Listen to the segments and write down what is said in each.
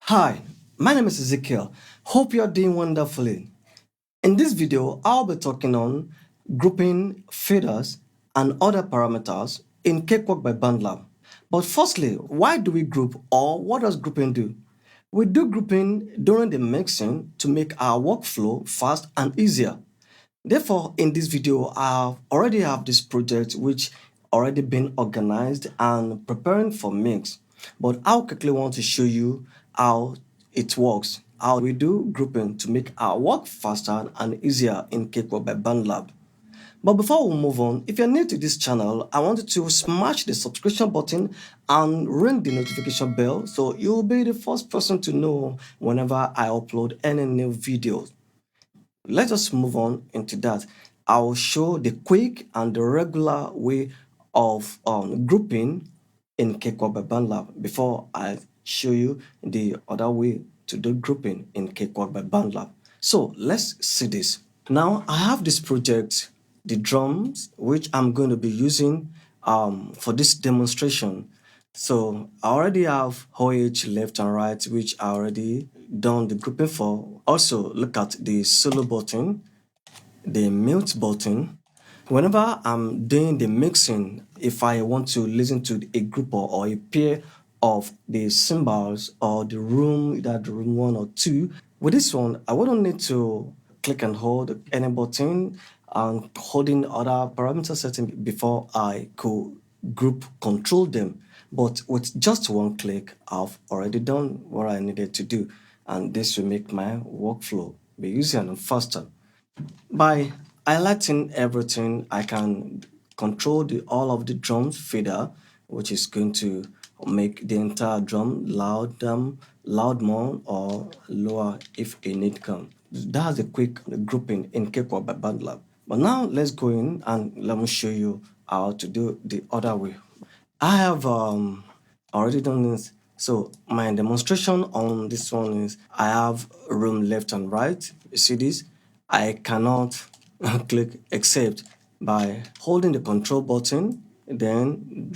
Hi, my name is Ezekiel. Hope you are doing wonderfully. In this video, I'll be talking on grouping faders and other parameters in Cakewalk by Bandlab. But firstly, why do we group or what does grouping do? We do grouping during the mixing to make our workflow fast and easier. Therefore, in this video, I already have this project which already been organized and preparing for mix. But I quickly want to show you how it works, how we do grouping to make our work faster and easier in Cakewalk by Bandlab. But before we move on, if you're new to this channel, I want you to smash the subscription button and ring the notification bell so you'll be the first person to know whenever I upload any new videos. Let us move on into that. I will show the quick and the regular way of grouping in Cakewalk by Bandlab before I show you the other way to do grouping in Cakewalk by Bandlab. So let's see this. Now I have this project, the drums, which I'm going to be using for this demonstration. So I already have OH left and right, which I already done the grouping for. Also look at the solo button, the mute button. Whenever I'm doing the mixing, if I want to listen to a group or a pair of the cymbals or the room, either the room 1 or 2, with this one, I wouldn't need to click and hold any button and holding other parameter setting before I could group control them. But with just one click, I've already done what I needed to do. And this will make my workflow be easier and faster. By highlighting everything, I can control all of the drums fader, which is going to make the entire drum loud more or lower if a need come. That's a quick grouping in Cakewalk by Bandlab. But now let's go in and let me show you how to do the other way. I have already done this. So my demonstration on this one is I have room left and right. You see this? I cannot click except by holding the control button, then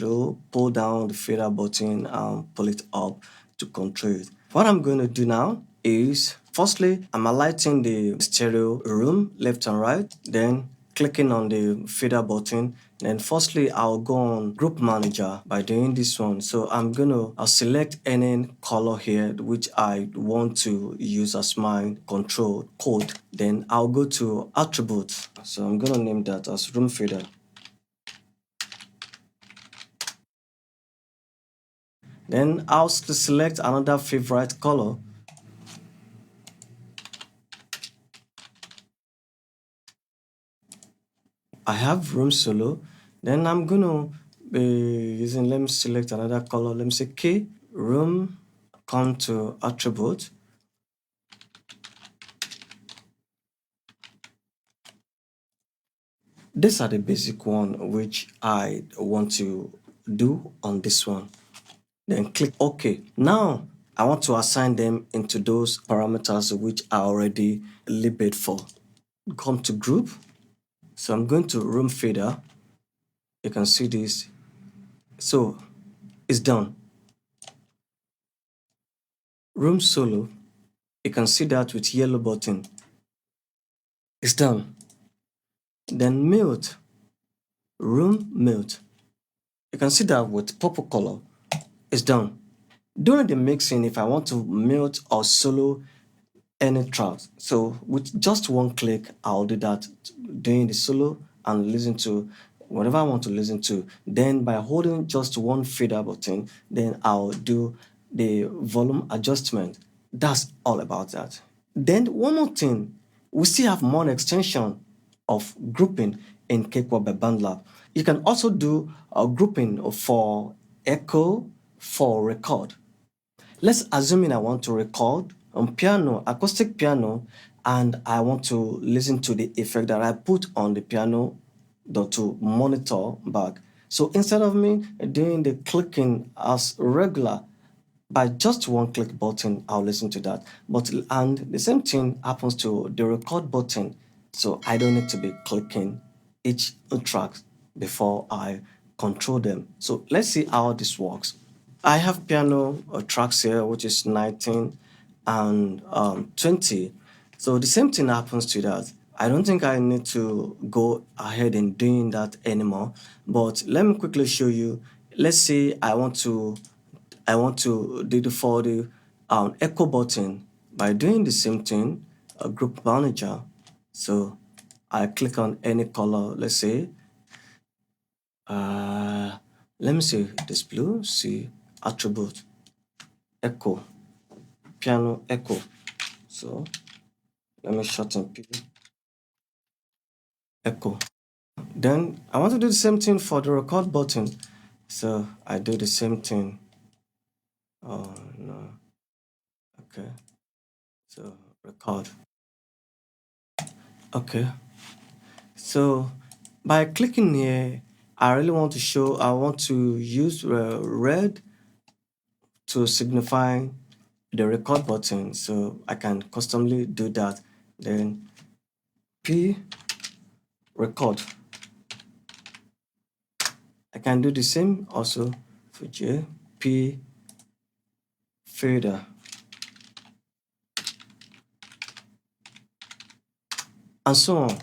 pull down the fader button and pull it up to control it. What I'm going to do now is firstly, I'm highlighting the stereo room left and right, then clicking on the fader button. Then firstly, I'll go on group manager by doing this one. So I'll select any color here which I want to use as my control code. Then I'll go to attributes. So I'm gonna name that as room fader. Then I'll select another favorite color. I have room solo. Then I'm gonna be using, let me select another color. Let me say K, room, come to attribute. These are the basic one which I want to do on this one. Then click OK. Now I want to assign them into those parameters which I already labeled for. Come to group. So I'm going to room fader. You can see this. So it's done. Room solo. You can see that with yellow button. It's done. Then mute. Room mute. You can see that with purple color. It's done. During the mixing, if I want to mute or solo any tracks, so with just one click, I'll do that doing the solo and listen to whatever I want to listen to. Then by holding just one fader button, then I'll do the volume adjustment. That's all about that. Then one more thing, we still have more extension of grouping in Cakewalk by Bandlab. You can also do a grouping for echo for record. Let's assume I want to record on piano, acoustic piano, and I want to listen to the effect that I put on the piano to monitor back. So instead of me doing the clicking as regular, by just one click button, I'll listen to that. And the same thing happens to the record button. So I don't need to be clicking each track before I control them. So let's see how this works. I have piano tracks here, which is 19 and 20. So the same thing happens to that. I don't think I need to go ahead and doing that anymore. But let me quickly show you. Let's say I want to do the for the echo button by doing the same thing, group manager. So I click on any color. Let's say uh, let me see this blue. See attribute echo, piano echo. So let me shorten P echo. Then I want to do the same thing for the record button. So I do the same thing. Oh no. Okay. So record. Okay. So by clicking here, I really want to show, I want to use red to signify the record button. So I can customly do that. Then P record. I can do the same also for J, P fader, and so on.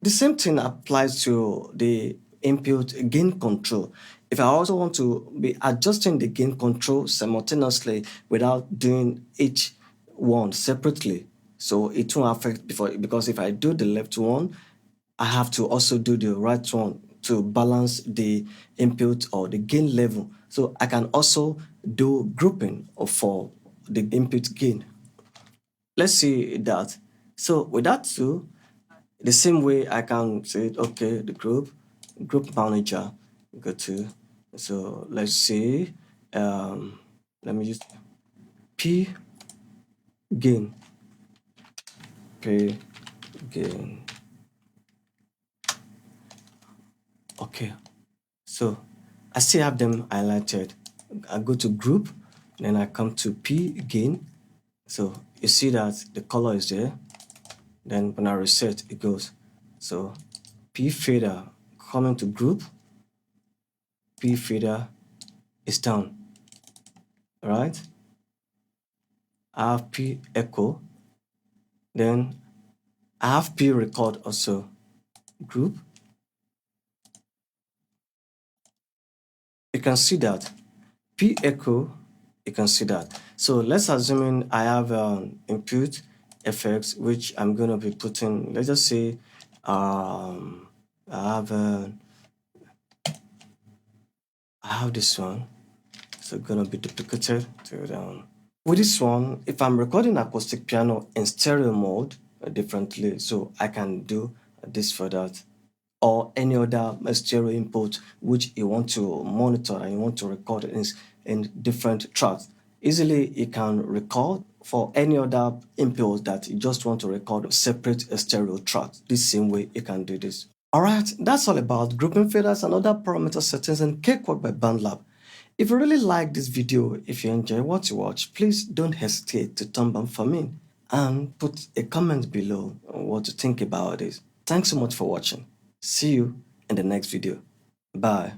The same thing applies to the input gain control. If I also want to be adjusting the gain control simultaneously without doing each one separately, so it won't affect before, because if I do the left one, I have to also do the right one to balance the input or the gain level. So I can also do grouping for the input gain. Let's see that. So with that too, the same way I can say, okay, the group manager, go to, so let's see, let me use P gain, P gain. Okay, so I still have them highlighted. I go to group, then I come to P gain. So you see that the color is there. Then when I reset, it goes. So P fader coming to group, P fader is down. All right. I have P echo. Then I have P record also. Group. You can see that P echo. You can see that. So let's assume I have input effects which I'm gonna be putting. Let's just say I have this one. So gonna be duplicated to down. With this one, if I'm recording acoustic piano in stereo mode differently, so I can do this for that, or any other stereo input which you want to monitor and you want to record in different tracks. Easily you can record for any other input that you just want to record separate stereo tracks. This same way you can do this. Alright, that's all about grouping faders and other parameter settings in Cakewalk by Bandlab. If you really like this video, if you enjoy what you watch, please don't hesitate to thumb up for me and put a comment below on what you think about this. Thanks so much for watching. See you in the next video. Bye.